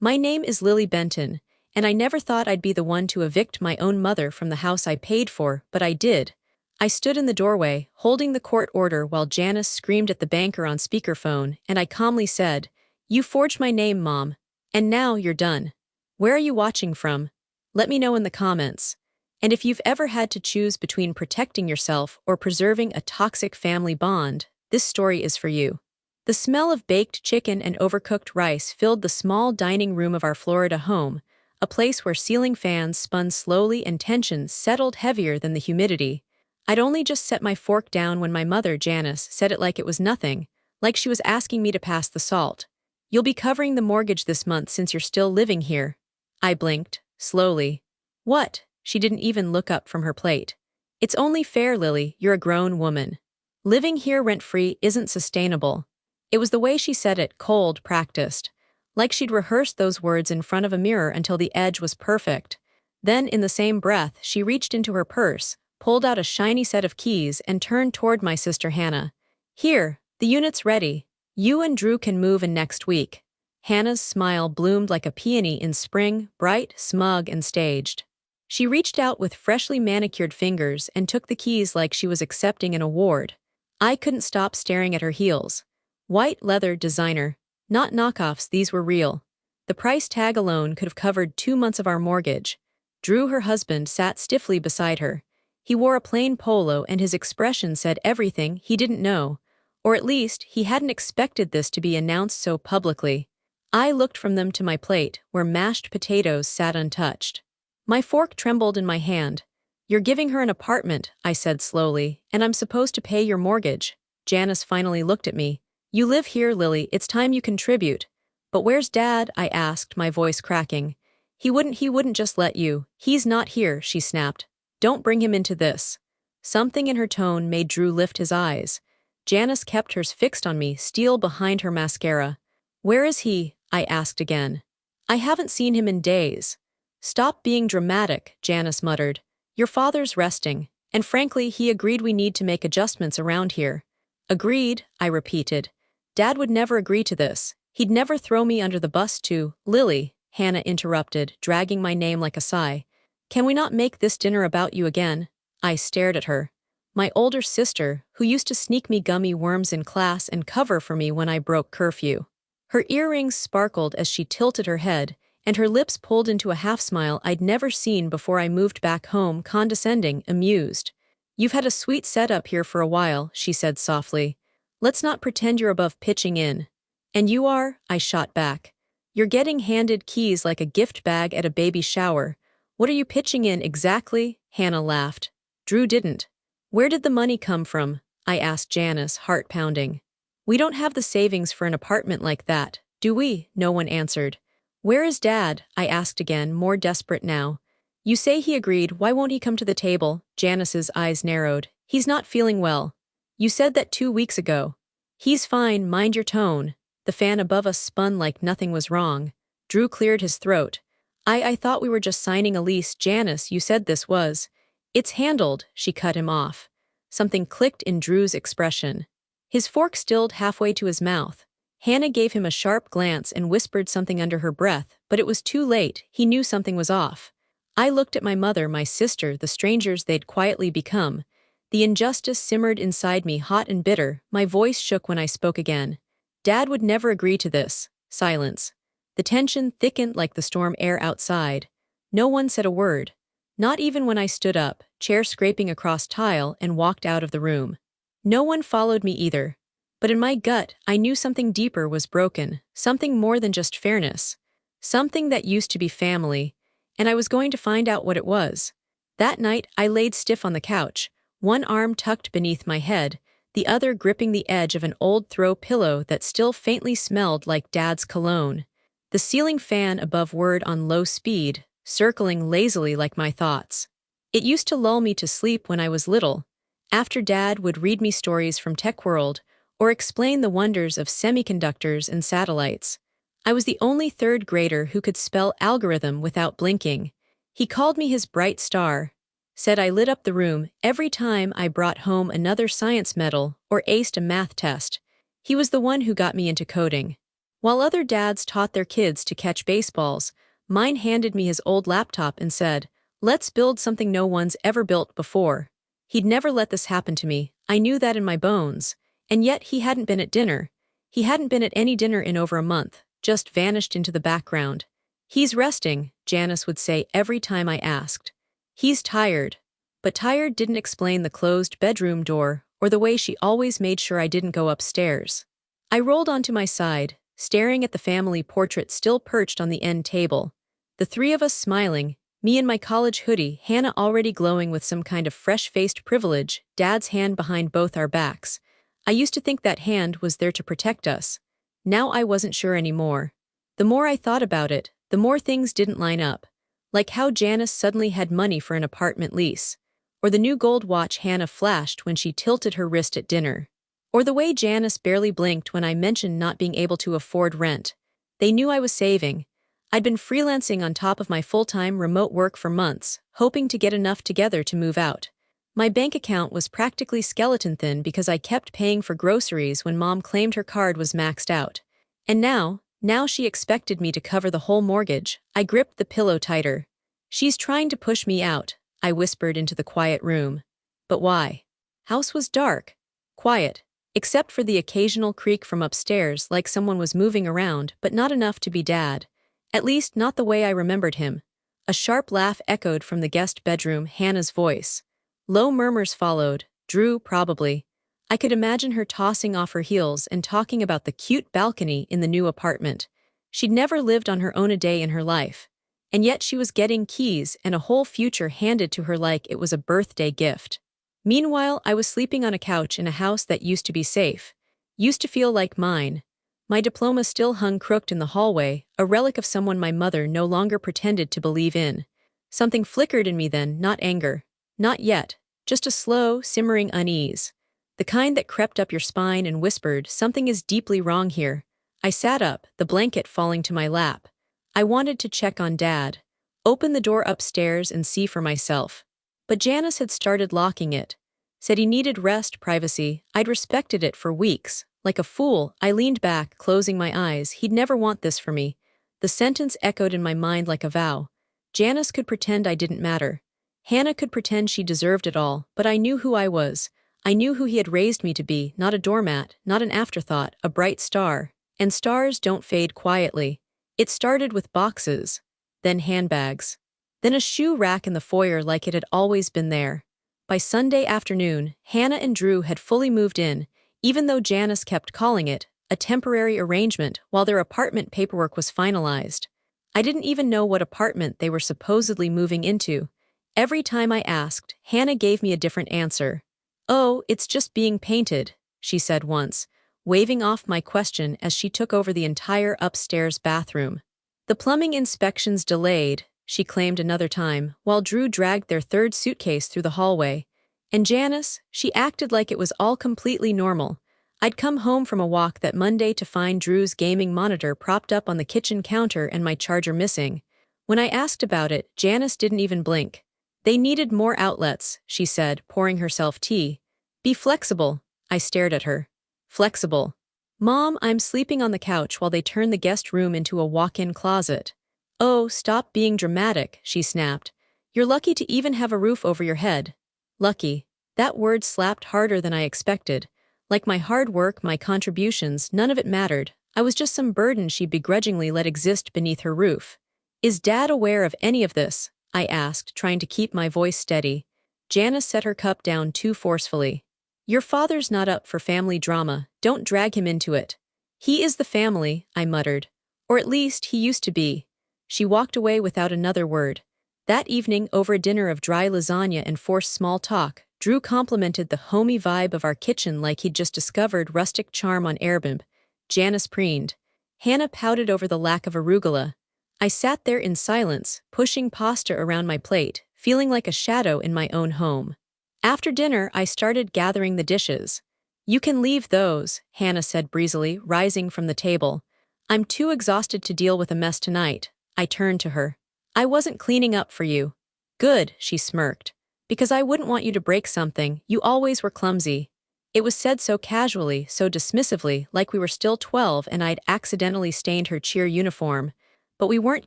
My name is Lily Benton, and I never thought I'd be the one to evict my own mother from the house I paid for, but I did. I stood in the doorway, holding the court order while Janice screamed at the banker on speakerphone, and I calmly said, "You forged my name, Mom. And now you're done. Where are you watching from? Let me know in the comments. And if you've ever had to choose between protecting yourself or preserving a toxic family bond, this story is for you." The smell of baked chicken and overcooked rice filled the small dining room of our Florida home, a place where ceiling fans spun slowly and tension settled heavier than the humidity. I'd only just set my fork down when my mother, Janice, said it like it was nothing, like she was asking me to pass the salt. "You'll be covering the mortgage this month since you're still living here." I blinked, slowly. "What?" She didn't even look up from her plate. "It's only fair, Lily, you're a grown woman. Living here rent-free isn't sustainable." It was the way she said it, cold, practiced. Like she'd rehearsed those words in front of a mirror until the edge was perfect. Then, in the same breath, she reached into her purse, pulled out a shiny set of keys, and turned toward my sister Hannah. "Here, the unit's ready. You and Drew can move in next week." Hannah's smile bloomed like a peony in spring, bright, smug, and staged. She reached out with freshly manicured fingers and took the keys like she was accepting an award. I couldn't stop staring at her heels. White leather, designer. Not knockoffs, these were real. The price tag alone could have covered 2 months of our mortgage. Drew, her husband, sat stiffly beside her. He wore a plain polo and his expression said everything he didn't know. Or at least, he hadn't expected this to be announced so publicly. I looked from them to my plate, where mashed potatoes sat untouched. My fork trembled in my hand. "You're giving her an apartment," I said slowly, "and I'm supposed to pay your mortgage." Janice finally looked at me. "You live here, Lily, it's time you contribute." "But where's Dad?" I asked, my voice cracking. He wouldn't just let you. "He's not here," she snapped. "Don't bring him into this." Something in her tone made Drew lift his eyes. Janice kept hers fixed on me, steel behind her mascara. "Where is he?" I asked again. "I haven't seen him in days." "Stop being dramatic," Janice muttered. "Your father's resting, and frankly, he agreed we need to make adjustments around here." "Agreed," I repeated. "Dad would never agree to this. He'd never throw me under the bus to—" "Lily," Hannah interrupted, dragging my name like a sigh. "Can we not make this dinner about you again?" I stared at her. My older sister, who used to sneak me gummy worms in class and cover for me when I broke curfew. Her earrings sparkled as she tilted her head, and her lips pulled into a half-smile I'd never seen before I moved back home, condescending, amused. "You've had a sweet setup here for a while," she said softly. "Let's not pretend you're above pitching in." "And you are?" I shot back. "You're getting handed keys like a gift bag at a baby shower. What are you pitching in exactly?" Hannah laughed. "Drew didn't." "Where did the money come from?" I asked Janice, heart pounding. "We don't have the savings for an apartment like that, do we?" No one answered. "Where is Dad?" I asked again, more desperate now. "You say he agreed, why won't he come to the table?" Janice's eyes narrowed. "He's not feeling well." "You said that 2 weeks ago." "He's fine, mind your tone." The fan above us spun like nothing was wrong. Drew cleared his throat. I thought we were just signing a lease. Janice, you said this was." "It's handled," she cut him off. Something clicked in Drew's expression. His fork stilled halfway to his mouth. Hannah gave him a sharp glance and whispered something under her breath, but it was too late. He knew something was off. I looked at my mother, my sister, the strangers they'd quietly become. The injustice simmered inside me, hot and bitter. My voice shook when I spoke again. "Dad would never agree to this." Silence. The tension thickened like the storm air outside. No one said a word. Not even when I stood up, chair scraping across tile, and walked out of the room. No one followed me either. But in my gut, I knew something deeper was broken, something more than just fairness. Something that used to be family, and I was going to find out what it was. That night, I laid stiff on the couch, one arm tucked beneath my head, the other gripping the edge of an old throw pillow that still faintly smelled like Dad's cologne. The ceiling fan above whirred on low speed, circling lazily like my thoughts. It used to lull me to sleep when I was little. After Dad would read me stories from Tech World, or explain the wonders of semiconductors and satellites. I was the only third grader who could spell algorithm without blinking. He called me his bright star, said I lit up the room every time I brought home another science medal or aced a math test. He was the one who got me into coding. While other dads taught their kids to catch baseballs, mine handed me his old laptop and said, "Let's build something no one's ever built before." He'd never let this happen to me, I knew that in my bones. And yet he hadn't been at dinner. He hadn't been at any dinner in over a month, just vanished into the background. "He's resting," Janice would say every time I asked. "He's tired." But tired didn't explain the closed bedroom door, or the way she always made sure I didn't go upstairs. I rolled onto my side, staring at the family portrait still perched on the end table. The three of us smiling, me in my college hoodie, Hannah already glowing with some kind of fresh-faced privilege, Dad's hand behind both our backs. I used to think that hand was there to protect us. Now I wasn't sure anymore. The more I thought about it, the more things didn't line up. Like how Janice suddenly had money for an apartment lease. Or the new gold watch Hannah flashed when she tilted her wrist at dinner. Or the way Janice barely blinked when I mentioned not being able to afford rent. They knew I was saving. I'd been freelancing on top of my full-time remote work for months, hoping to get enough together to move out. My bank account was practically skeleton thin because I kept paying for groceries when Mom claimed her card was maxed out. And now she expected me to cover the whole mortgage. I gripped the pillow tighter. "She's trying to push me out," I whispered into the quiet room. But why? House was dark. Quiet. Except for the occasional creak from upstairs like someone was moving around, but not enough to be Dad. At least not the way I remembered him. A sharp laugh echoed from the guest bedroom, Hannah's voice. Low murmurs followed, Drew probably. I could imagine her tossing off her heels and talking about the cute balcony in the new apartment. She'd never lived on her own a day in her life. And yet she was getting keys and a whole future handed to her like it was a birthday gift. Meanwhile, I was sleeping on a couch in a house that used to be safe. Used to feel like mine. My diploma still hung crooked in the hallway, a relic of someone my mother no longer pretended to believe in. Something flickered in me then, not anger. Not yet. Just a slow, simmering unease. The kind that crept up your spine and whispered, "Something is deeply wrong here." I sat up, the blanket falling to my lap. I wanted to check on Dad. Open the door upstairs and see for myself. But Janice had started locking it. Said he needed rest, privacy. I'd respected it for weeks. Like a fool, I leaned back, closing my eyes. He'd never want this for me. The sentence echoed in my mind like a vow. Janice could pretend I didn't matter. Hannah could pretend she deserved it all, but I knew who I was. I knew who he had raised me to be, not a doormat, not an afterthought, a bright star. And stars don't fade quietly. It started with boxes, then handbags, then a shoe rack in the foyer like it had always been there. By Sunday afternoon, Hannah and Drew had fully moved in, even though Janice kept calling it a temporary arrangement while their apartment paperwork was finalized. I didn't even know what apartment they were supposedly moving into. Every time I asked, Hannah gave me a different answer. "Oh, it's just being painted," she said once, waving off my question as she took over the entire upstairs bathroom. "The plumbing inspections delayed," she claimed another time, while Drew dragged their third suitcase through the hallway. And Janice, she acted like it was all completely normal. I'd come home from a walk that Monday to find Drew's gaming monitor propped up on the kitchen counter and my charger missing. When I asked about it, Janice didn't even blink. "They needed more outlets," she said, pouring herself tea. "Be flexible." I stared at her. Flexible. "Mom, I'm sleeping on the couch while they turn the guest room into a walk-in closet." "Oh, stop being dramatic," she snapped. "You're lucky to even have a roof over your head." Lucky. That word slapped harder than I expected. Like my hard work, my contributions, none of it mattered. I was just some burden she begrudgingly let exist beneath her roof. "Is Dad aware of any of this?" I asked, trying to keep my voice steady. Janice set her cup down too forcefully. "Your father's not up for family drama, don't drag him into it." "He is the family," I muttered. "Or at least, he used to be." She walked away without another word. That evening, over a dinner of dry lasagna and forced small talk, Drew complimented the homey vibe of our kitchen like he'd just discovered rustic charm on Airbnb. Janice preened. Hannah pouted over the lack of arugula. I sat there in silence, pushing pasta around my plate, feeling like a shadow in my own home. After dinner, I started gathering the dishes. "You can leave those," Hannah said breezily, rising from the table. "I'm too exhausted to deal with a mess tonight." I turned to her. "I wasn't cleaning up for you." "Good," she smirked. "Because I wouldn't want you to break something, you always were clumsy." It was said so casually, so dismissively, like we were still 12 and I'd accidentally stained her cheer uniform. But we weren't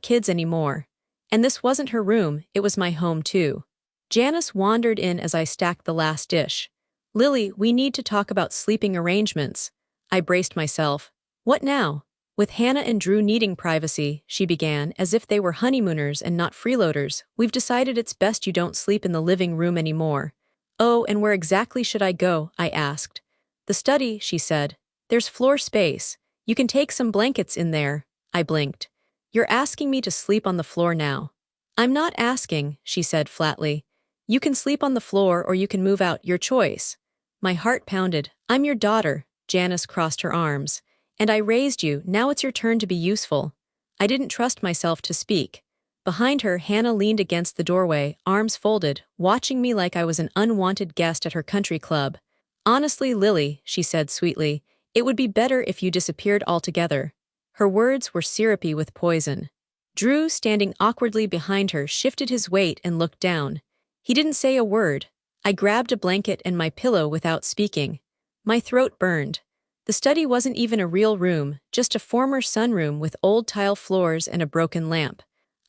kids anymore. And this wasn't her room, it was my home too. Janice wandered in as I stacked the last dish. "Lily, we need to talk about sleeping arrangements." I braced myself. "What now?" "With Hannah and Drew needing privacy," she began, as if they were honeymooners and not freeloaders, "we've decided it's best you don't sleep in the living room anymore." "Oh, and where exactly should I go?" I asked. "The study," she said. "There's floor space. You can take some blankets in there." I blinked. "You're asking me to sleep on the floor now." "I'm not asking," she said flatly. "You can sleep on the floor or you can move out, your choice." My heart pounded. "I'm your daughter." Janice crossed her arms. "And I raised you, now it's your turn to be useful." I didn't trust myself to speak. Behind her, Hannah leaned against the doorway, arms folded, watching me like I was an unwanted guest at her country club. "Honestly, Lily," she said sweetly, "it would be better if you disappeared altogether." Her words were syrupy with poison. Drew, standing awkwardly behind her, shifted his weight and looked down. He didn't say a word. I grabbed a blanket and my pillow without speaking. My throat burned. The study wasn't even a real room, just a former sunroom with old tile floors and a broken lamp.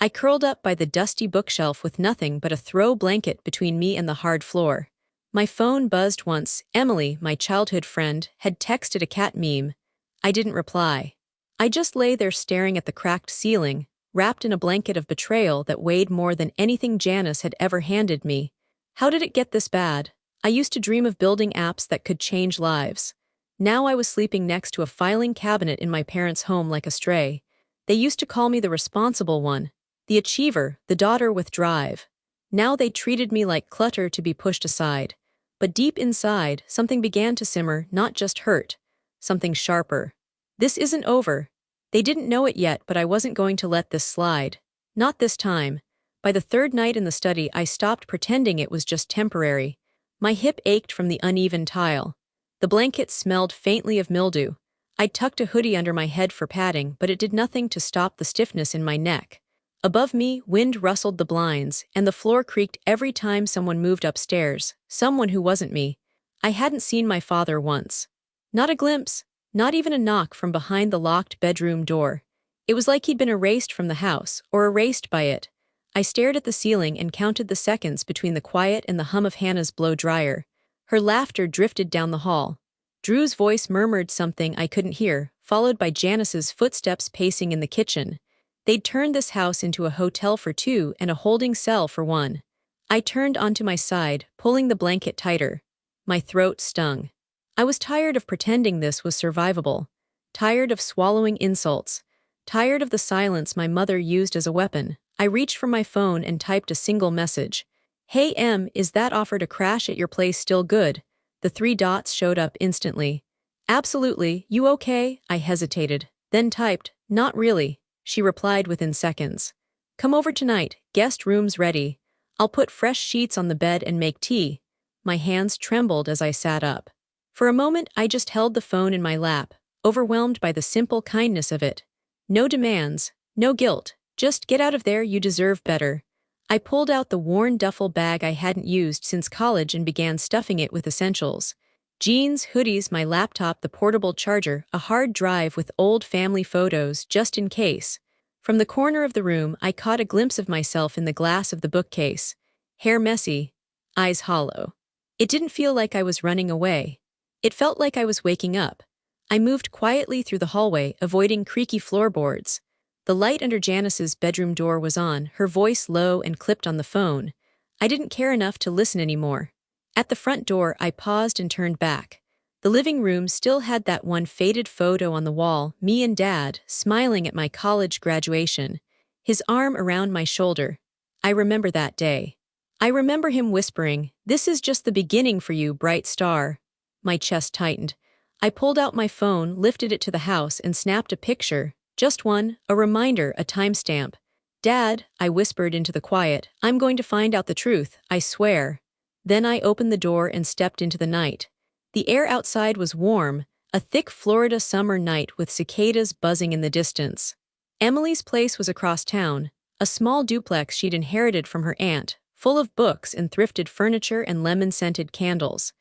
I curled up by the dusty bookshelf with nothing but a throw blanket between me and the hard floor. My phone buzzed once. Emily, my childhood friend, had texted a cat meme. I didn't reply. I just lay there staring at the cracked ceiling, wrapped in a blanket of betrayal that weighed more than anything Janice had ever handed me. How did it get this bad? I used to dream of building apps that could change lives. Now I was sleeping next to a filing cabinet in my parents' home like a stray. They used to call me the responsible one, the achiever, the daughter with drive. Now they treated me like clutter to be pushed aside. But deep inside, something began to simmer, not just hurt, something sharper. This isn't over. They didn't know it yet, but I wasn't going to let this slide. Not this time. By the third night in the study, I stopped pretending it was just temporary. My hip ached from the uneven tile. The blanket smelled faintly of mildew. I tucked a hoodie under my head for padding, but it did nothing to stop the stiffness in my neck. Above me, wind rustled the blinds, and the floor creaked every time someone moved upstairs, someone who wasn't me. I hadn't seen my father once. Not a glimpse, not even a knock from behind the locked bedroom door. It was like he'd been erased from the house, or erased by it. I stared at the ceiling and counted the seconds between the quiet and the hum of Hannah's blow dryer. Her laughter drifted down the hall. Drew's voice murmured something I couldn't hear, followed by Janice's footsteps pacing in the kitchen. They'd turned this house into a hotel for two and a holding cell for one. I turned onto my side, pulling the blanket tighter. My throat stung. I was tired of pretending this was survivable. Tired of swallowing insults. Tired of the silence my mother used as a weapon. I reached for my phone and typed a single message. "Hey Em, is that offer to crash at your place still good?" The three dots showed up instantly. "Absolutely, you okay?" I hesitated, then typed, "Not really." She replied within seconds. "Come over tonight, guest room's ready. I'll put fresh sheets on the bed and make tea." My hands trembled as I sat up. For a moment I just held the phone in my lap, overwhelmed by the simple kindness of it. No demands, no guilt, just get out of there, you deserve better. I pulled out the worn duffel bag I hadn't used since college and began stuffing it with essentials. Jeans, hoodies, my laptop, the portable charger, a hard drive with old family photos, just in case. From the corner of the room, I caught a glimpse of myself in the glass of the bookcase. Hair messy, eyes hollow. It didn't feel like I was running away. It felt like I was waking up. I moved quietly through the hallway, avoiding creaky floorboards. The light under Janice's bedroom door was on, her voice low and clipped on the phone. I didn't care enough to listen anymore. At the front door, I paused and turned back. The living room still had that one faded photo on the wall, me and Dad, smiling at my college graduation, his arm around my shoulder. I remember that day. I remember him whispering, "This is just the beginning for you, bright star." My chest tightened. I pulled out my phone, lifted it to the house, and snapped a picture. Just one, a reminder, a timestamp. "Dad," I whispered into the quiet, "I'm going to find out the truth, I swear." Then I opened the door and stepped into the night. The air outside was warm, a thick Florida summer night with cicadas buzzing in the distance. Emily's place was across town, a small duplex she'd inherited from her aunt, full of books and thrifted furniture and lemon-scented candles.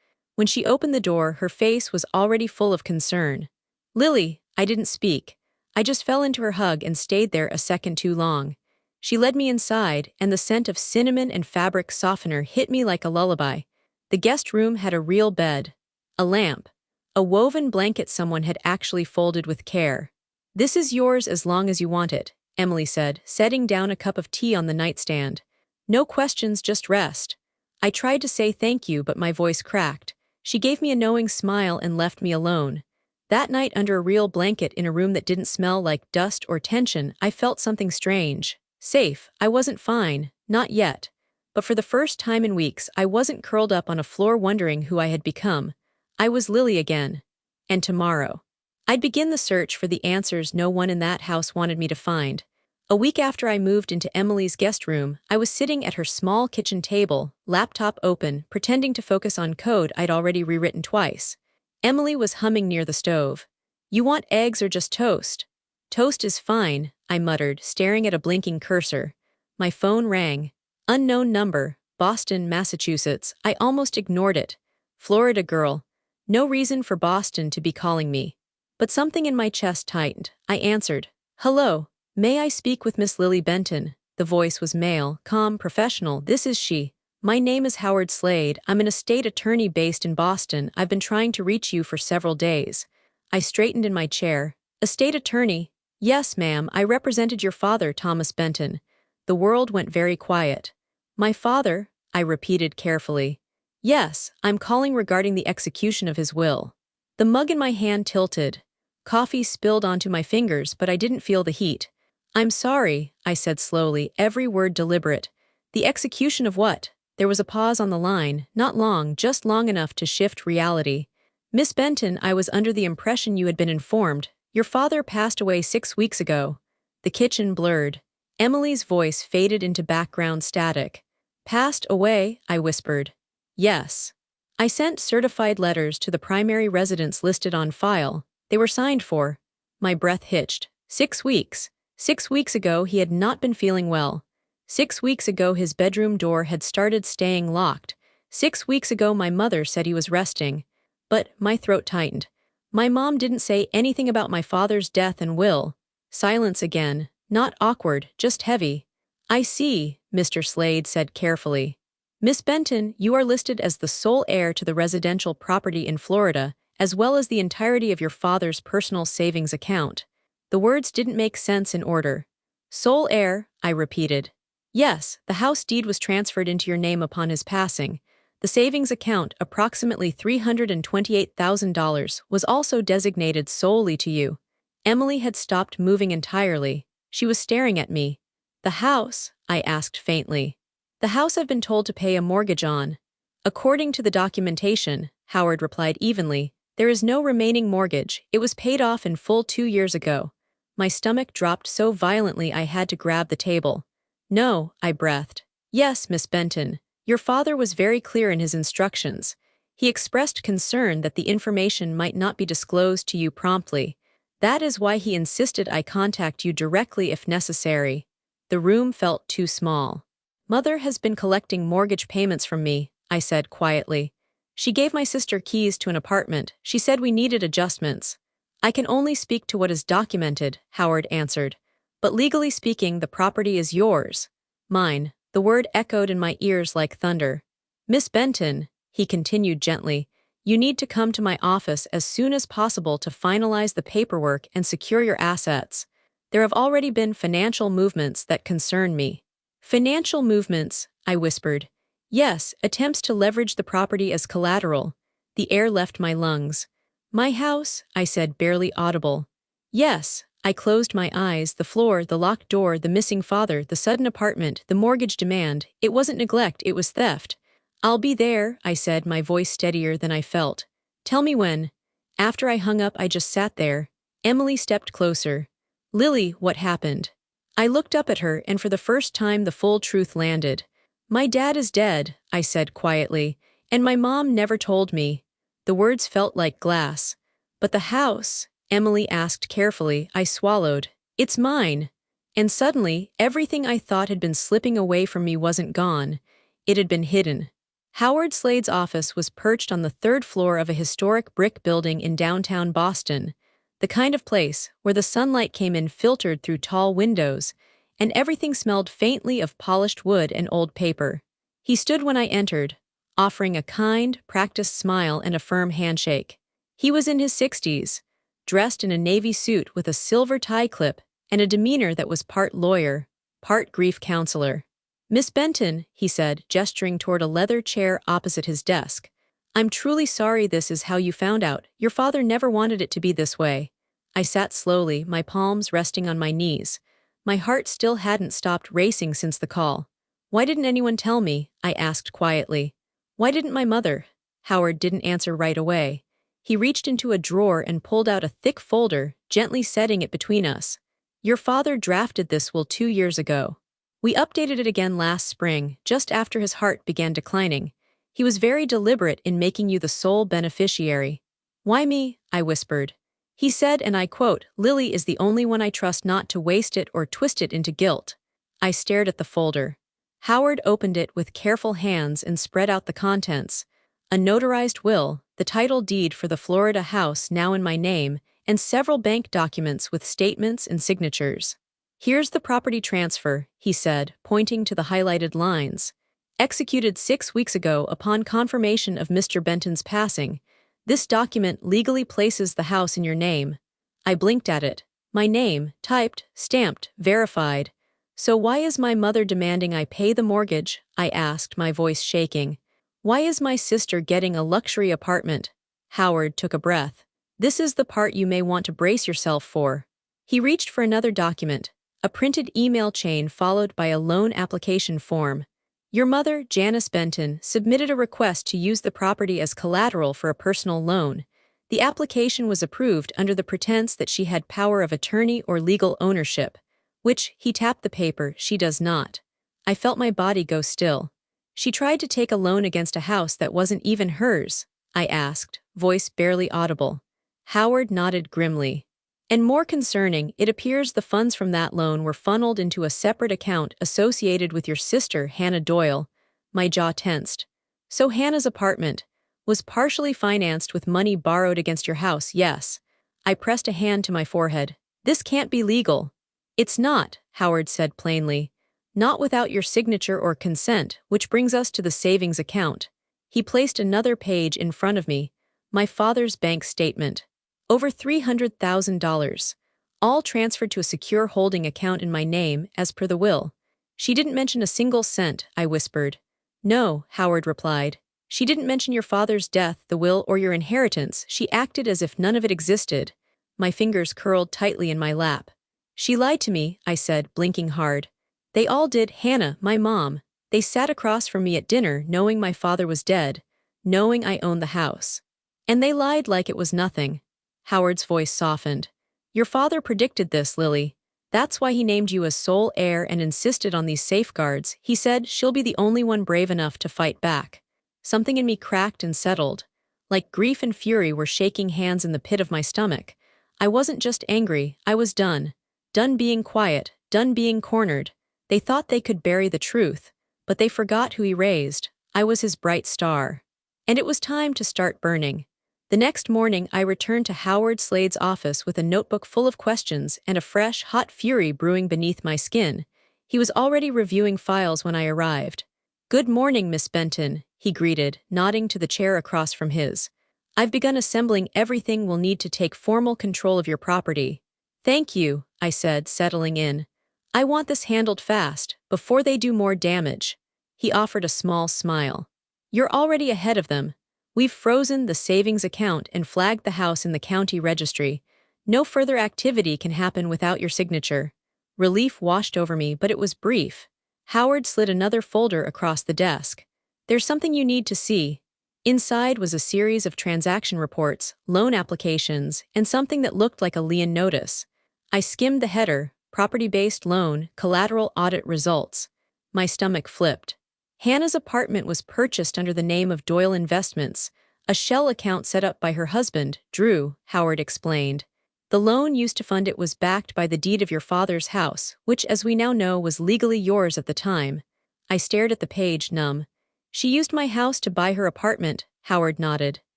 When she opened the door, her face was already full of concern. "Lily," I didn't speak. I just fell into her hug and stayed there a second too long. She led me inside, and the scent of cinnamon and fabric softener hit me like a lullaby. The guest room had a real bed, a lamp, a woven blanket someone had actually folded with care. "This is yours as long as you want it," Emily said, setting down a cup of tea on the nightstand. "No questions, just rest." I tried to say thank you, but my voice cracked. She gave me a knowing smile and left me alone. That night, under a real blanket in a room that didn't smell like dust or tension, I felt something strange. Safe. I wasn't fine. Not yet. But for the first time in weeks, I wasn't curled up on a floor wondering who I had become. I was Lily again. And tomorrow, I'd begin the search for the answers no one in that house wanted me to find. A week after I moved into Emily's guest room, I was sitting at her small kitchen table, laptop open, pretending to focus on code I'd already rewritten twice. Emily was humming near the stove. "You want eggs or just toast?" "Toast is fine," I muttered, staring at a blinking cursor. My phone rang. Unknown number, Boston, Massachusetts. I almost ignored it. Florida girl. No reason for Boston to be calling me. But something in my chest tightened. I answered. "Hello. May I speak with Miss Lily Benton?" The voice was male, calm, professional. "This is she. My name is Howard Slade. I'm an estate attorney based in Boston. I've been trying to reach you for several days." I straightened in my chair. "Estate attorney?" "Yes, ma'am. I represented your father, Thomas Benton." The world went very quiet. "My father?" I repeated carefully. "Yes, I'm calling regarding the execution of his will." The mug in my hand tilted. Coffee spilled onto my fingers, but I didn't feel the heat. "I'm sorry," I said slowly, every word deliberate. "The execution of what?" There was a pause on the line, not long, just long enough to shift reality. "Miss Benton, I was under the impression you had been informed. Your father passed away 6 weeks ago." The kitchen blurred. Emily's voice faded into background static. "Passed away?" I whispered. "Yes." I sent certified letters to the primary residence listed on file. They were signed for. My breath hitched. 6 weeks. 6 weeks ago he had not been feeling well. 6 weeks ago his bedroom door had started staying locked. 6 weeks ago my mother said he was resting. But my throat tightened. My mom didn't say anything about my father's death and will. Silence again. Not awkward, just heavy. "I see," Mr. Slade said carefully. "Miss Benton, you are listed as the sole heir to the residential property in Florida, as well as the entirety of your father's personal savings account." The words didn't make sense in order. "Sole heir," I repeated. "Yes, the house deed was transferred into your name upon his passing. The savings account, approximately $328,000, was also designated solely to you." Emily had stopped moving entirely. She was staring at me. "The house?" I asked faintly. "The house I've been told to pay a mortgage on." "According to the documentation," Howard replied evenly, "there is no remaining mortgage. It was paid off in full 2 years ago." My stomach dropped so violently I had to grab the table. "No," I breathed. "Yes, Miss Benton. Your father was very clear in his instructions. He expressed concern that the information might not be disclosed to you promptly. That is why he insisted I contact you directly if necessary." The room felt too small. "Mother has been collecting mortgage payments from me," I said quietly. "She gave my sister keys to an apartment. She said we needed adjustments." "I can only speak to what is documented," Howard answered. "But legally speaking, the property is yours." "Mine." The word echoed in my ears like thunder. "Miss Benton," he continued gently, "you need to come to my office as soon as possible to finalize the paperwork and secure your assets. There have already been financial movements that concern me." "Financial movements," I whispered. "Yes, attempts to leverage the property as collateral." The air left my lungs. "My house," I said, barely audible. "Yes." I closed my eyes. The floor, the locked door, the missing father, the sudden apartment, the mortgage demand. It wasn't neglect, it was theft. "I'll be there," I said, my voice steadier than I felt. "Tell me when." After I hung up, I just sat there. Emily stepped closer. "Lily, what happened?" I looked up at her, and for the first time the full truth landed. "My dad is dead," I said quietly, "and my mom never told me." The words felt like glass. "But the house?" Emily asked carefully. I swallowed. "It's mine." And suddenly, everything I thought had been slipping away from me wasn't gone. It had been hidden. Howard Slade's office was perched on the third floor of a historic brick building in downtown Boston, the kind of place where the sunlight came in filtered through tall windows, and everything smelled faintly of polished wood and old paper. He stood when I entered, offering a kind, practiced smile and a firm handshake. He was in his 60s, dressed in a navy suit with a silver tie clip and a demeanor that was part lawyer, part grief counselor. "Miss Benton," he said, gesturing toward a leather chair opposite his desk, "I'm truly sorry this is how you found out. Your father never wanted it to be this way." I sat slowly, my palms resting on my knees. My heart still hadn't stopped racing since the call. "Why didn't anyone tell me?" I asked quietly. "Why didn't my mother?" Howard didn't answer right away. He reached into a drawer and pulled out a thick folder, gently setting it between us. "Your father drafted this will 2 years ago. We updated it again last spring, just after his heart began declining. He was very deliberate in making you the sole beneficiary." "Why me?" I whispered. He said, and I quote, "Lily is the only one I trust not to waste it or twist it into guilt." I stared at the folder. Howard opened it with careful hands and spread out the contents. A notarized will, the title deed for the Florida house now in my name, and several bank documents with statements and signatures. "Here's the property transfer," he said, pointing to the highlighted lines. "Executed 6 weeks ago upon confirmation of Mr. Benton's passing. This document legally places the house in your name." I blinked at it. My name, typed, stamped, verified. "So why is my mother demanding I pay the mortgage?" I asked, my voice shaking. "Why is my sister getting a luxury apartment?" Howard took a breath. "This is the part you may want to brace yourself for." He reached for another document, a printed email chain followed by a loan application form. "Your mother, Janice Benton, submitted a request to use the property as collateral for a personal loan. The application was approved under the pretense that she had power of attorney or legal ownership, which," he tapped the paper, "she does not." I felt my body go still. "She tried to take a loan against a house that wasn't even hers?" I asked, voice barely audible. Howard nodded grimly. "And more concerning, it appears the funds from that loan were funneled into a separate account associated with your sister, Hannah Doyle." My jaw tensed. "So Hannah's apartment was partially financed with money borrowed against your house, yes." I pressed a hand to my forehead. "This can't be legal." "It's not," Howard said plainly. "Not without your signature or consent, which brings us to the savings account." He placed another page in front of me, my father's bank statement. Over $300,000, all transferred to a secure holding account in my name, as per the will. "She didn't mention a single cent," I whispered. "No," Howard replied. "She didn't mention your father's death, the will, or your inheritance. She acted as if none of it existed." My fingers curled tightly in my lap. "She lied to me," I said, blinking hard. "They all did, Hannah, my mom. They sat across from me at dinner knowing my father was dead, knowing I owned the house. And they lied like it was nothing." Howard's voice softened. "Your father predicted this, Lily. That's why he named you as sole heir and insisted on these safeguards. He said she'll be the only one brave enough to fight back." Something in me cracked and settled. Like grief and fury were shaking hands in the pit of my stomach. I wasn't just angry, I was done. Done being quiet, done being cornered. They thought they could bury the truth, but they forgot who he raised. I was his bright star. And it was time to start burning. The next morning, I returned to Howard Slade's office with a notebook full of questions and a fresh, hot fury brewing beneath my skin. He was already reviewing files when I arrived. "Good morning, Miss Benton," he greeted, nodding to the chair across from his. "I've begun assembling everything we'll need to take formal control of your property." "Thank you," I said, settling in. "I want this handled fast, before they do more damage." He offered a small smile. "You're already ahead of them. We've frozen the savings account and flagged the house in the county registry. No further activity can happen without your signature." Relief washed over me, but it was brief. Howard slid another folder across the desk. "There's something you need to see." Inside was a series of transaction reports, loan applications, and something that looked like a lien notice. I skimmed the header, property-based loan, collateral audit results. My stomach flipped. Hannah's apartment was purchased under the name of Doyle Investments, a shell account set up by her husband, Drew, Howard explained. The loan used to fund it was backed by the deed of your father's house, which, as we now know, was legally yours at the time. I stared at the page, numb. She used my house to buy her apartment, Howard nodded.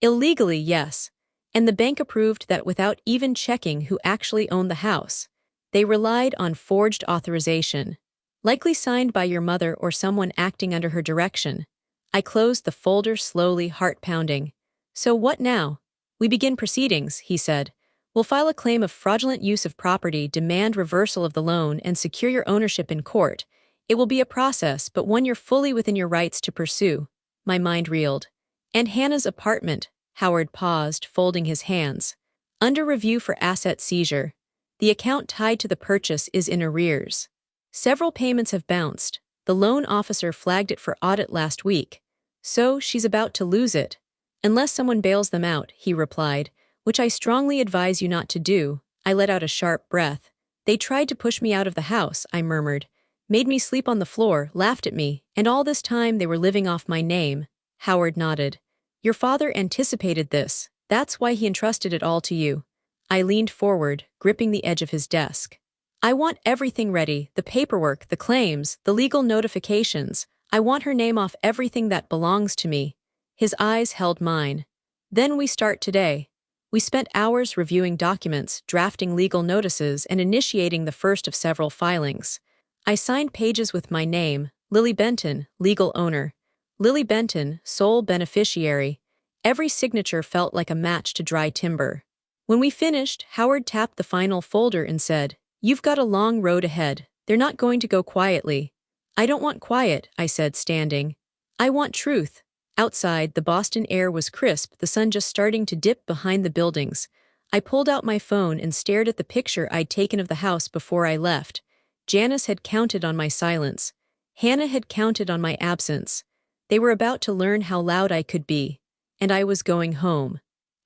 Illegally, yes. And the bank approved that without even checking who actually owned the house. They relied on forged authorization. Likely signed by your mother or someone acting under her direction. I closed the folder slowly, heart pounding. So what now? We begin proceedings, he said. We'll file a claim of fraudulent use of property, demand reversal of the loan, and secure your ownership in court. It will be a process, but one you're fully within your rights to pursue. My mind reeled. And Hannah's apartment, Howard paused, folding his hands. Under review for asset seizure. The account tied to the purchase is in arrears. Several payments have bounced. The loan officer flagged it for audit last week. So, she's about to lose it. Unless someone bails them out, he replied, which I strongly advise you not to do. I let out a sharp breath. They tried to push me out of the house, I murmured. Made me sleep on the floor, laughed at me, and all this time they were living off my name. Howard nodded. Your father anticipated this. That's why he entrusted it all to you. I leaned forward, gripping the edge of his desk. I want everything ready, the paperwork, the claims, the legal notifications. I want her name off everything that belongs to me. His eyes held mine. Then we start today. We spent hours reviewing documents, drafting legal notices, and initiating the first of several filings. I signed pages with my name, Lily Benton, legal owner. Lily Benton, sole beneficiary. Every signature felt like a match to dry timber. When we finished, Howard tapped the final folder and said, You've got a long road ahead. They're not going to go quietly. I don't want quiet, I said, standing. I want truth. Outside, the Boston air was crisp, the sun just starting to dip behind the buildings. I pulled out my phone and stared at the picture I'd taken of the house before I left. Janice had counted on my silence. Hannah had counted on my absence. They were about to learn how loud I could be. And I was going home.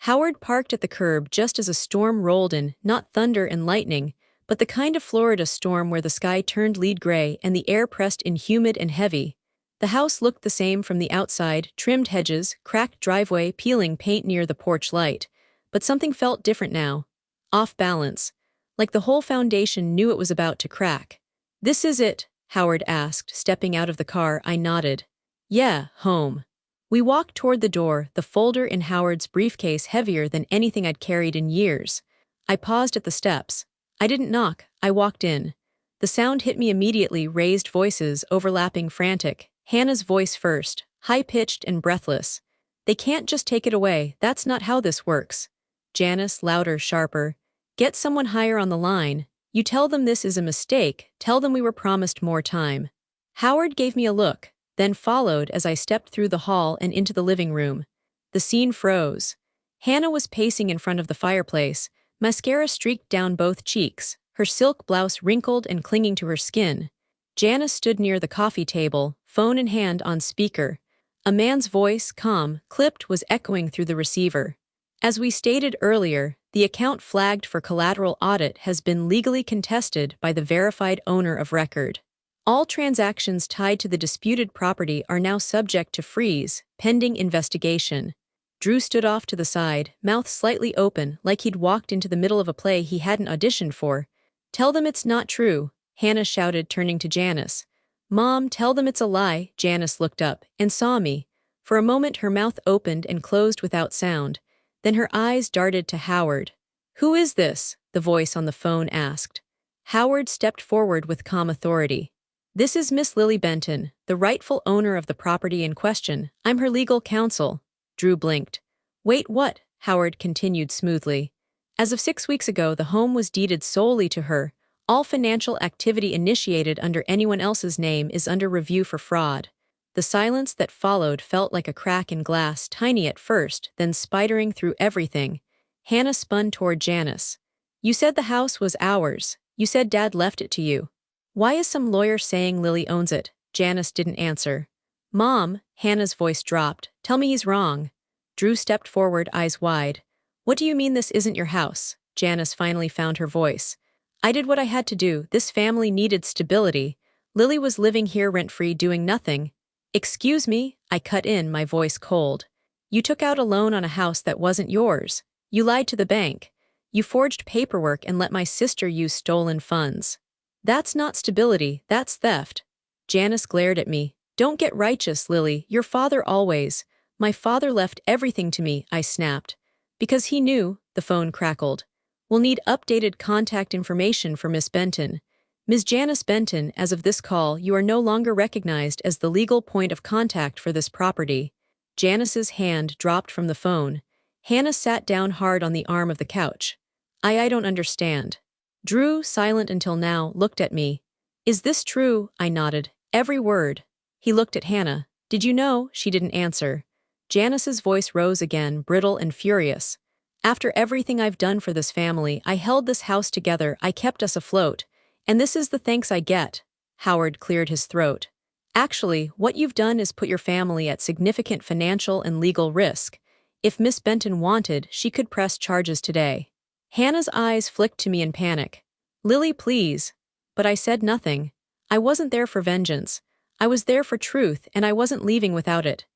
Howard parked at the curb just as a storm rolled in, not thunder and lightning, but the kind of Florida storm where the sky turned lead gray and the air pressed in humid and heavy. The house looked the same from the outside, trimmed hedges, cracked driveway, peeling paint near the porch light. But something felt different now. Off balance. Like the whole foundation knew it was about to crack. This is it? Howard asked, stepping out of the car. I nodded. Yeah, home. We walked toward the door, the folder in Howard's briefcase heavier than anything I'd carried in years. I paused at the steps. I didn't knock, I walked in. The sound hit me immediately, raised voices, overlapping, frantic. Hannah's voice first, high-pitched and breathless. They can't just take it away, that's not how this works. Janice, louder, sharper. Get someone higher on the line. You tell them this is a mistake, tell them we were promised more time. Howard gave me a look, then followed as I stepped through the hall and into the living room. The scene froze. Hannah was pacing in front of the fireplace, mascara streaked down both cheeks, her silk blouse wrinkled and clinging to her skin. Janice stood near the coffee table, phone in hand on speaker. A man's voice, calm, clipped, was echoing through the receiver. As we stated earlier, the account flagged for collateral audit has been legally contested by the verified owner of record. All transactions tied to the disputed property are now subject to freeze, pending investigation. Drew stood off to the side, mouth slightly open, like he'd walked into the middle of a play he hadn't auditioned for. Tell them it's not true, Hannah shouted, turning to Janice. Mom, tell them it's a lie. Janice looked up and saw me. For a moment her mouth opened and closed without sound. Then her eyes darted to Howard. Who is this? The voice on the phone asked. Howard stepped forward with calm authority. This is Miss Lily Benton, the rightful owner of the property in question. I'm her legal counsel. Drew blinked. Wait, what? Howard continued smoothly. As of 6 weeks ago, the home was deeded solely to her. All financial activity initiated under anyone else's name is under review for fraud. The silence that followed felt like a crack in glass, tiny at first, then spidering through everything. Hannah spun toward Janice. You said the house was ours. You said Dad left it to you. Why is some lawyer saying Lily owns it? Janice didn't answer. Mom, Hannah's voice dropped. Tell me he's wrong. Drew stepped forward, eyes wide. What do you mean this isn't your house? Janice finally found her voice. I did what I had to do. This family needed stability. Lily was living here rent-free doing nothing. Excuse me, I cut in, my voice cold. You took out a loan on a house that wasn't yours. You lied to the bank. You forged paperwork and let my sister use stolen funds. That's not stability, that's theft. Janice glared at me. Don't get righteous, Lily, your father always. My father left everything to me, I snapped. Because he knew, the phone crackled. We'll need updated contact information for Miss Benton. Ms. Janice Benton, as of this call, you are no longer recognized as the legal point of contact for this property. Janice's hand dropped from the phone. Hannah sat down hard on the arm of the couch. I don't understand. Drew, silent until now, looked at me. Is this true? I nodded. Every word. He looked at Hannah. Did you know? She didn't answer. Janice's voice rose again, brittle and furious. After everything I've done for this family, I held this house together, I kept us afloat. And this is the thanks I get. Howard cleared his throat. Actually, what you've done is put your family at significant financial and legal risk. If Miss Benton wanted, she could press charges today. Hannah's eyes flicked to me in panic. Lily, please. But I said nothing. I wasn't there for vengeance. I was there for truth, and I wasn't leaving without it.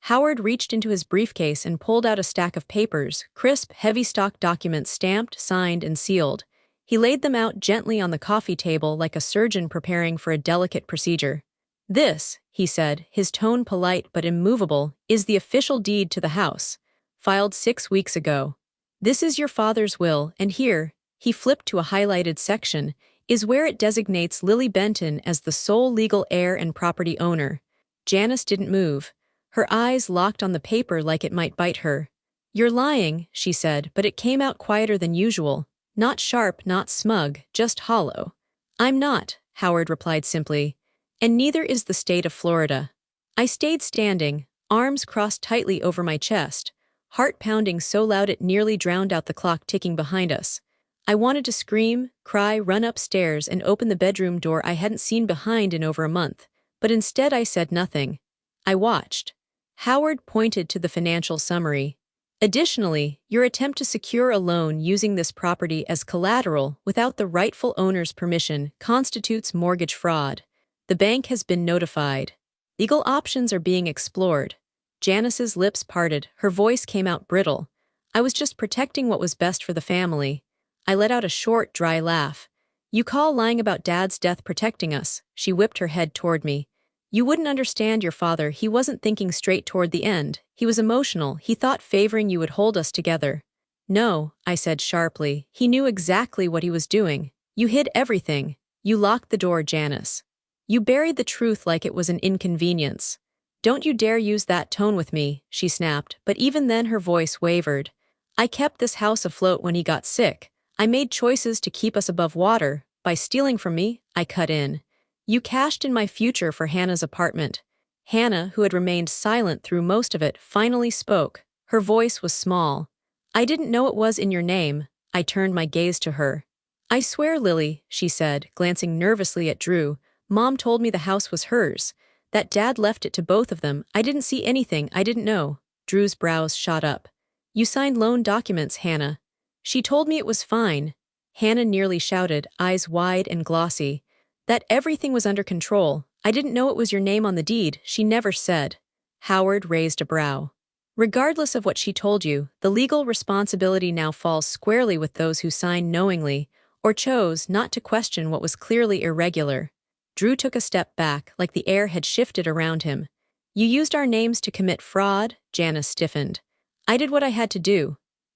Howard reached into his briefcase and pulled out a stack of papers, crisp, heavy-stock documents stamped, signed, and sealed. He laid them out gently on the coffee table like a surgeon preparing for a delicate procedure. This, he said, his tone polite but immovable, is the official deed to the house, filed 6 weeks ago. This is your father's will, and here, he flipped to a highlighted section, is where it designates Lily Benton as the sole legal heir and property owner. Janice didn't move. Her eyes locked on the paper like it might bite her. You're lying, she said, but it came out quieter than usual. Not sharp, not smug, just hollow. I'm not, Howard replied simply. And neither is the state of Florida. I stayed standing, arms crossed tightly over my chest, heart pounding so loud it nearly drowned out the clock ticking behind us. I wanted to scream, cry, run upstairs, and open the bedroom door I hadn't seen behind in over a month, but instead I said nothing. I watched. Howard pointed to the financial summary. Additionally, your attempt to secure a loan using this property as collateral without the rightful owner's permission constitutes mortgage fraud. The bank has been notified. Legal options are being explored. Janice's lips parted, her voice came out brittle. I was just protecting what was best for the family. I let out a short, dry laugh. You call lying about Dad's death protecting us? She whipped her head toward me. You wouldn't understand your father, he wasn't thinking straight toward the end. He was emotional, he thought favoring you would hold us together. No, I said sharply, he knew exactly what he was doing. You hid everything. You locked the door, Janice. You buried the truth like it was an inconvenience. Don't you dare use that tone with me, she snapped, but even then her voice wavered. I kept this house afloat when he got sick. I made choices to keep us above water. By stealing from me, I cut in. You cashed in my future for Hannah's apartment. Hannah, who had remained silent through most of it, finally spoke. Her voice was small. I didn't know it was in your name. I turned my gaze to her. I swear, Lily, she said, glancing nervously at Drew, Mom told me the house was hers. That Dad left it to both of them. I didn't see anything, I didn't know. Drew's brows shot up. You signed loan documents, Hannah. She told me it was fine. Hannah nearly shouted, eyes wide and glossy. That everything was under control. I didn't know it was your name on the deed, she never said. Howard raised a brow. Regardless of what she told you, the legal responsibility now falls squarely with those who signed knowingly, or chose not to question what was clearly irregular. Drew took a step back, like the air had shifted around him. You used our names to commit fraud, Janice stiffened. I did what I had to do.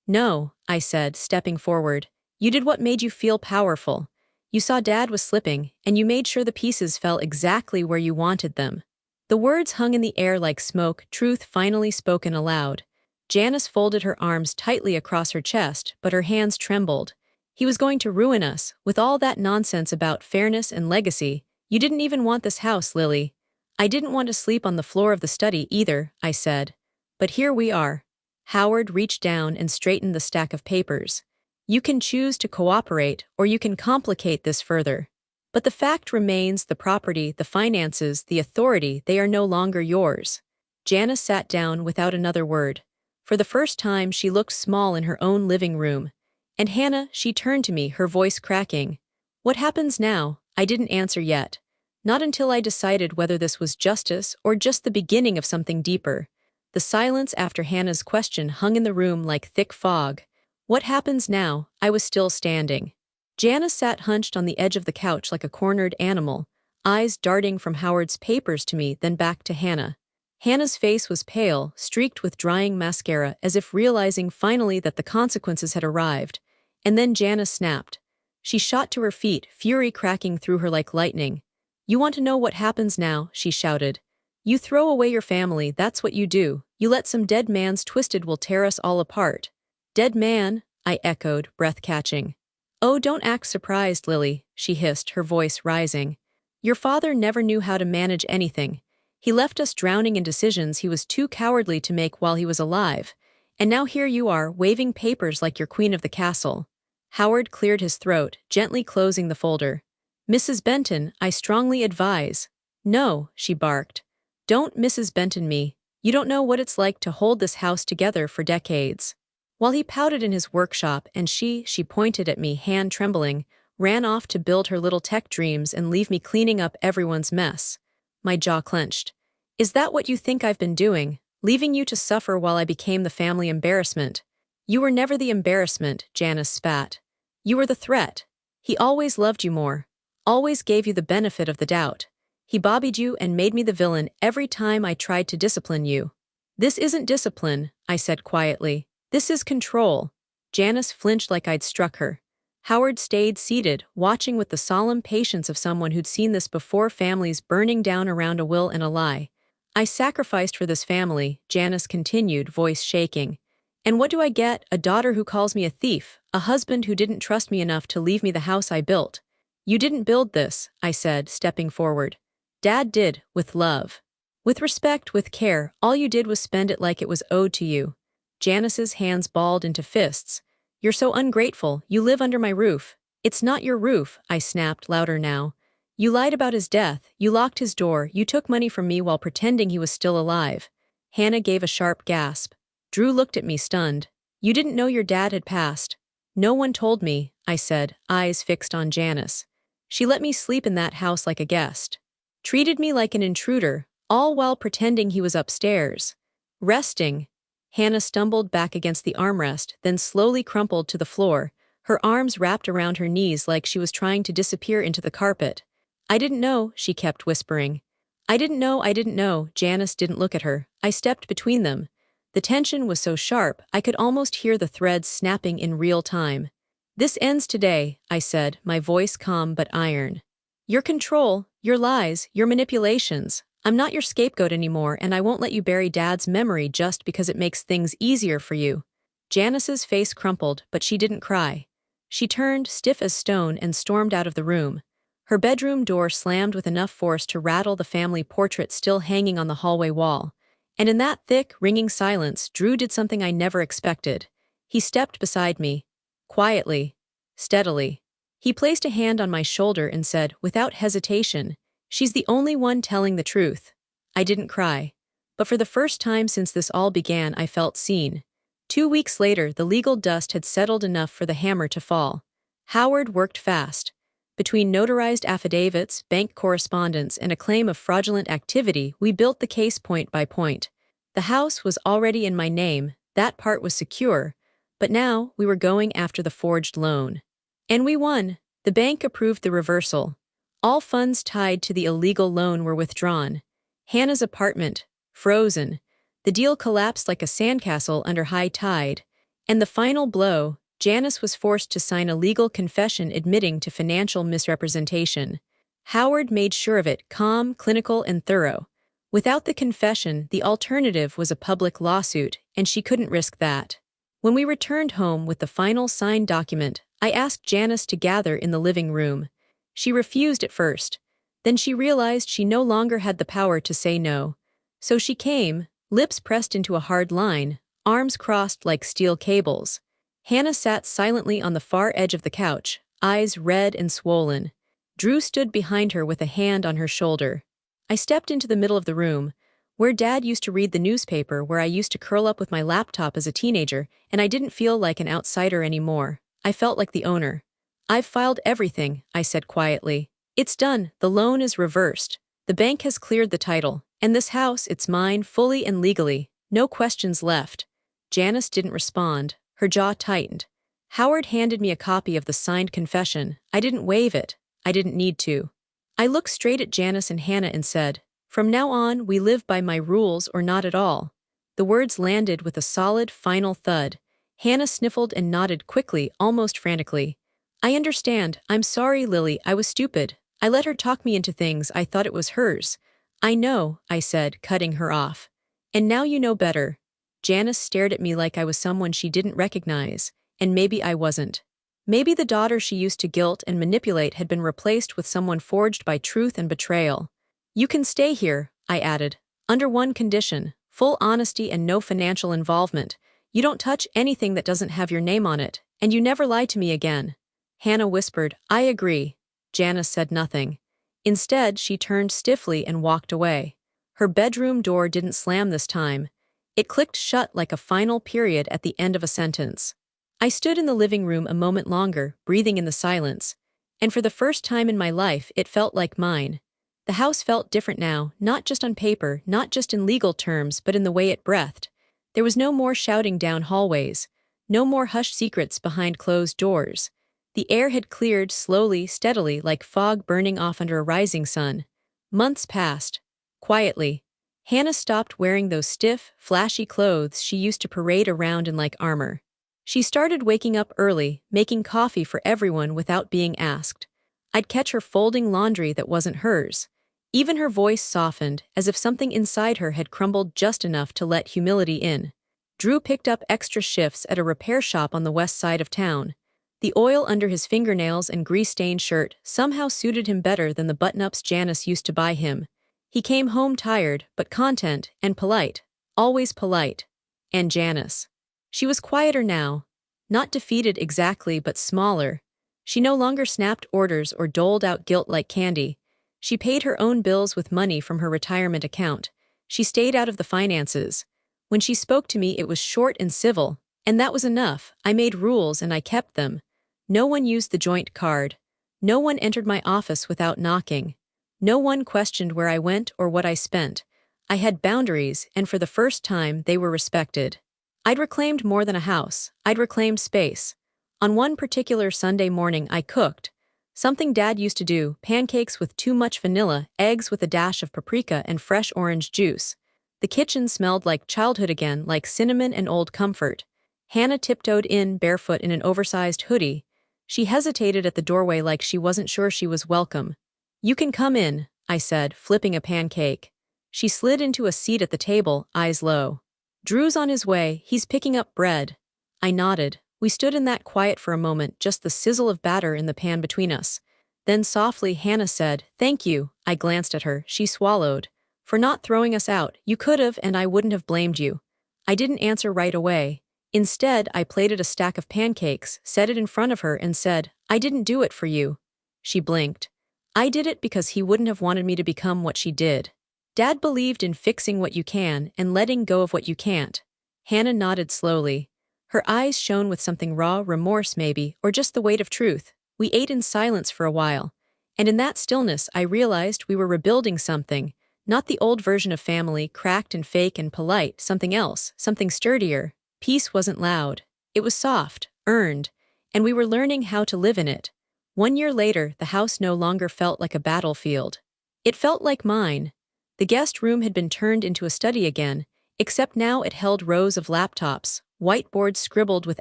No, I said, stepping forward. You did what made you feel powerful. You saw Dad was slipping, and you made sure the pieces fell exactly where you wanted them. The words hung in the air like smoke, truth finally spoken aloud. Janice folded her arms tightly across her chest, but her hands trembled. He was going to ruin us, with all that nonsense about fairness and legacy. You didn't even want this house, Lily. I didn't want to sleep on the floor of the study either, I said. But here we are. Howard reached down and straightened the stack of papers. You can choose to cooperate, or you can complicate this further. But the fact remains the property, the finances, the authority, they are no longer yours. Janice sat down without another word. For the first time, she looked small in her own living room. And Hannah, she turned to me, her voice cracking. What happens now? I didn't answer yet. Not until I decided whether this was justice or just the beginning of something deeper. The silence after Hannah's question hung in the room like thick fog. What happens now? I was still standing. Janice sat hunched on the edge of the couch like a cornered animal, eyes darting from Howard's papers to me, then back to Hannah. Hannah's face was pale, streaked with drying mascara, as if realizing finally that the consequences had arrived. And then Janice snapped. She shot to her feet, fury cracking through her like lightning. "You want to know what happens now?" she shouted. "You throw away your family, that's what you do. You let some dead man's twisted will tear us all apart." "Dead man?" I echoed, breath catching. "Oh, don't act surprised, Lily," she hissed, her voice rising. "Your father never knew how to manage anything. He left us drowning in decisions he was too cowardly to make while he was alive. And now here you are, waving papers like you're queen of the castle." Howard cleared his throat, gently closing the folder. "Mrs. Benton, I strongly advise." "No," she barked. "Don't Mrs. Benton me. You don't know what it's like to hold this house together for decades." While he pouted in his workshop and she pointed at me, hand trembling, ran off to build her little tech dreams and leave me cleaning up everyone's mess. My jaw clenched. "Is that what you think I've been doing? Leaving you to suffer while I became the family embarrassment?" "You were never the embarrassment," Janice spat. "You were the threat. He always loved you more. Always gave you the benefit of the doubt. He bobbied you and made me the villain every time I tried to discipline you." "This isn't discipline," I said quietly. "This is control." Janice flinched like I'd struck her. Howard stayed seated, watching with the solemn patience of someone who'd seen this before, families burning down around a will and a lie. "I sacrificed for this family," Janice continued, voice shaking. "And what do I get? A daughter who calls me a thief, a husband who didn't trust me enough to leave me the house I built." "You didn't build this," I said, stepping forward. "Dad did, with love. With respect, with care. All you did was spend it like it was owed to you." Janice's hands balled into fists. "You're so ungrateful. You live under my roof." "It's not your roof," I snapped, louder now. "You lied about his death. You locked his door. You took money from me while pretending he was still alive." Hannah gave a sharp gasp. Drew looked at me, stunned. "You didn't know your dad had passed." "No one told me," I said, eyes fixed on Janice. "She let me sleep in that house like a guest. Treated me like an intruder, all while pretending he was upstairs. Resting." Hannah stumbled back against the armrest, then slowly crumpled to the floor, her arms wrapped around her knees like she was trying to disappear into the carpet. "I didn't know," she kept whispering. I didn't know." Janice didn't look at her. I stepped between them. The tension was so sharp, I could almost hear the threads snapping in real time. "This ends today," I said, my voice calm but iron. "Your control, your lies, your manipulations. I'm not your scapegoat anymore, and I won't let you bury Dad's memory just because it makes things easier for you." Janice's face crumpled, but she didn't cry. She turned, stiff as stone, and stormed out of the room. Her bedroom door slammed with enough force to rattle the family portrait still hanging on the hallway wall. And in that thick, ringing silence, Drew did something I never expected. He stepped beside me. Quietly. Steadily. He placed a hand on my shoulder and said, without hesitation, "She's the only one telling the truth." I didn't cry. But for the first time since this all began, I felt seen. 2 weeks later, the legal dust had settled enough for the hammer to fall. Howard worked fast. Between notarized affidavits, bank correspondence, and a claim of fraudulent activity, we built the case point by point. The house was already in my name, that part was secure, but now we were going after the forged loan. And we won. The bank approved the reversal. All funds tied to the illegal loan were withdrawn. Hannah's apartment, frozen. The deal collapsed like a sandcastle under high tide. And the final blow, Janice was forced to sign a legal confession admitting to financial misrepresentation. Howard made sure of it, calm, clinical, and thorough. Without the confession, the alternative was a public lawsuit, and she couldn't risk that. When we returned home with the final signed document, I asked Janice to gather in the living room. She refused at first. Then she realized she no longer had the power to say no. So she came, lips pressed into a hard line, arms crossed like steel cables. Hannah sat silently on the far edge of the couch, eyes red and swollen. Drew stood behind her with a hand on her shoulder. I stepped into the middle of the room, where Dad used to read the newspaper, where I used to curl up with my laptop as a teenager, and I didn't feel like an outsider anymore. I felt like the owner. "I've filed everything," I said quietly. "It's done, the loan is reversed. The bank has cleared the title, and this house, it's mine fully and legally. No questions left." Janice didn't respond. Her jaw tightened. Howard handed me a copy of the signed confession. I didn't waive it. I didn't need to. I looked straight at Janice and Hannah and said, "From now on, we live by my rules or not at all." The words landed with a solid, final thud. Hannah sniffled and nodded quickly, almost frantically. "I understand. I'm sorry, Lily, I was stupid. I let her talk me into things I thought it was hers." "I know," I said, cutting her off. "And now you know better." Janice stared at me like I was someone she didn't recognize, and maybe I wasn't. Maybe the daughter she used to guilt and manipulate had been replaced with someone forged by truth and betrayal. "You can stay here," I added, "under one condition: full honesty and no financial involvement. You don't touch anything that doesn't have your name on it, and you never lie to me again." Hannah whispered, "I agree." Janice said nothing. Instead, she turned stiffly and walked away. Her bedroom door didn't slam this time. It clicked shut like a final period at the end of a sentence. I stood in the living room a moment longer, breathing in the silence. And for the first time in my life, it felt like mine. The house felt different now, not just on paper, not just in legal terms, but in the way it breathed. There was no more shouting down hallways, no more hushed secrets behind closed doors. The air had cleared slowly, steadily, like fog burning off under a rising sun. Months passed. Quietly. Hannah stopped wearing those stiff, flashy clothes she used to parade around in like armor. She started waking up early, making coffee for everyone without being asked. I'd catch her folding laundry that wasn't hers. Even her voice softened, as if something inside her had crumbled just enough to let humility in. Drew picked up extra shifts at a repair shop on the west side of town. The oil under his fingernails and grease-stained shirt somehow suited him better than the button-ups Janice used to buy him. He came home tired, but content, and polite. Always polite. And Janice. She was quieter now. Not defeated exactly, but smaller. She no longer snapped orders or doled out guilt like candy. She paid her own bills with money from her retirement account. She stayed out of the finances. When she spoke to me, it was short and civil, and that was enough. I made rules and I kept them. No one used the joint card. No one entered my office without knocking. No one questioned where I went or what I spent. I had boundaries, and for the first time, they were respected. I'd reclaimed more than a house. I'd reclaimed space. On one particular Sunday morning, I cooked. Something Dad used to do: pancakes with too much vanilla, eggs with a dash of paprika, and fresh orange juice. The kitchen smelled like childhood again, like cinnamon and old comfort. Hannah tiptoed in, barefoot in an oversized hoodie. She hesitated at the doorway like she wasn't sure she was welcome. "You can come in," I said, flipping a pancake. She slid into a seat at the table, eyes low. "Drew's on his way, he's picking up bread." I nodded. We stood in that quiet for a moment, just the sizzle of batter in the pan between us. Then softly Hannah said, "Thank you." I glanced at her. She swallowed. "For not throwing us out. You could have, and I wouldn't have blamed you." I didn't answer right away. Instead, I plated a stack of pancakes, set it in front of her, and said, "I didn't do it for you." She blinked. "I did it because he wouldn't have wanted me to become what she did." Dad believed in fixing what you can and letting go of what you can't. Hannah nodded slowly. Her eyes shone with something raw, remorse maybe, or just the weight of truth. We ate in silence for a while. And in that stillness, I realized we were rebuilding something. Not the old version of family, cracked and fake and polite, something else, something sturdier. Peace wasn't loud. It was soft, earned, and we were learning how to live in it. 1 year later, the house no longer felt like a battlefield. It felt like mine. The guest room had been turned into a study again, except now it held rows of laptops, whiteboards scribbled with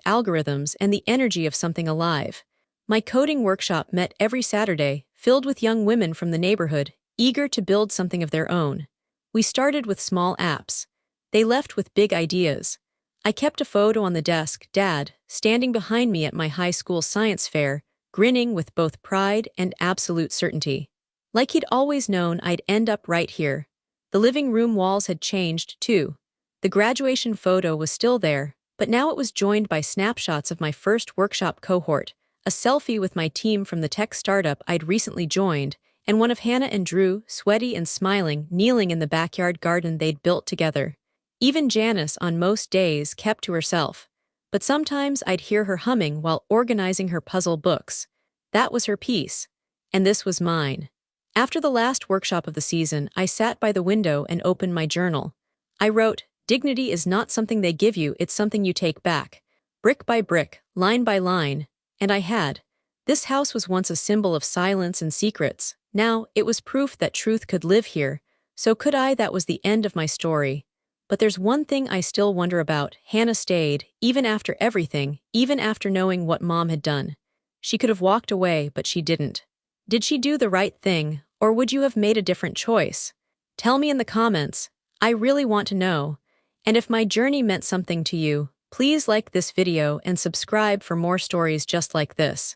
algorithms, and the energy of something alive. My coding workshop met every Saturday, filled with young women from the neighborhood, eager to build something of their own. We started with small apps. They left with big ideas. I kept a photo on the desk, Dad, standing behind me at my high school science fair, grinning with both pride and absolute certainty. Like he'd always known I'd end up right here. The living room walls had changed, too. The graduation photo was still there, but now it was joined by snapshots of my first workshop cohort, a selfie with my team from the tech startup I'd recently joined, and one of Hannah and Drew, sweaty and smiling, kneeling in the backyard garden they'd built together. Even Janice, on most days, kept to herself. But sometimes I'd hear her humming while organizing her puzzle books. That was her piece. And this was mine. After the last workshop of the season, I sat by the window and opened my journal. I wrote, "Dignity is not something they give you, it's something you take back. Brick by brick, line by line." And I had. This house was once a symbol of silence and secrets. Now, it was proof that truth could live here, so could I. That was the end of my story. But there's one thing I still wonder about. Hannah stayed, even after everything, even after knowing what Mom had done. She could have walked away, but she didn't. Did she do the right thing, or would you have made a different choice? Tell me in the comments. I really want to know. And if my journey meant something to you, please like this video and subscribe for more stories just like this.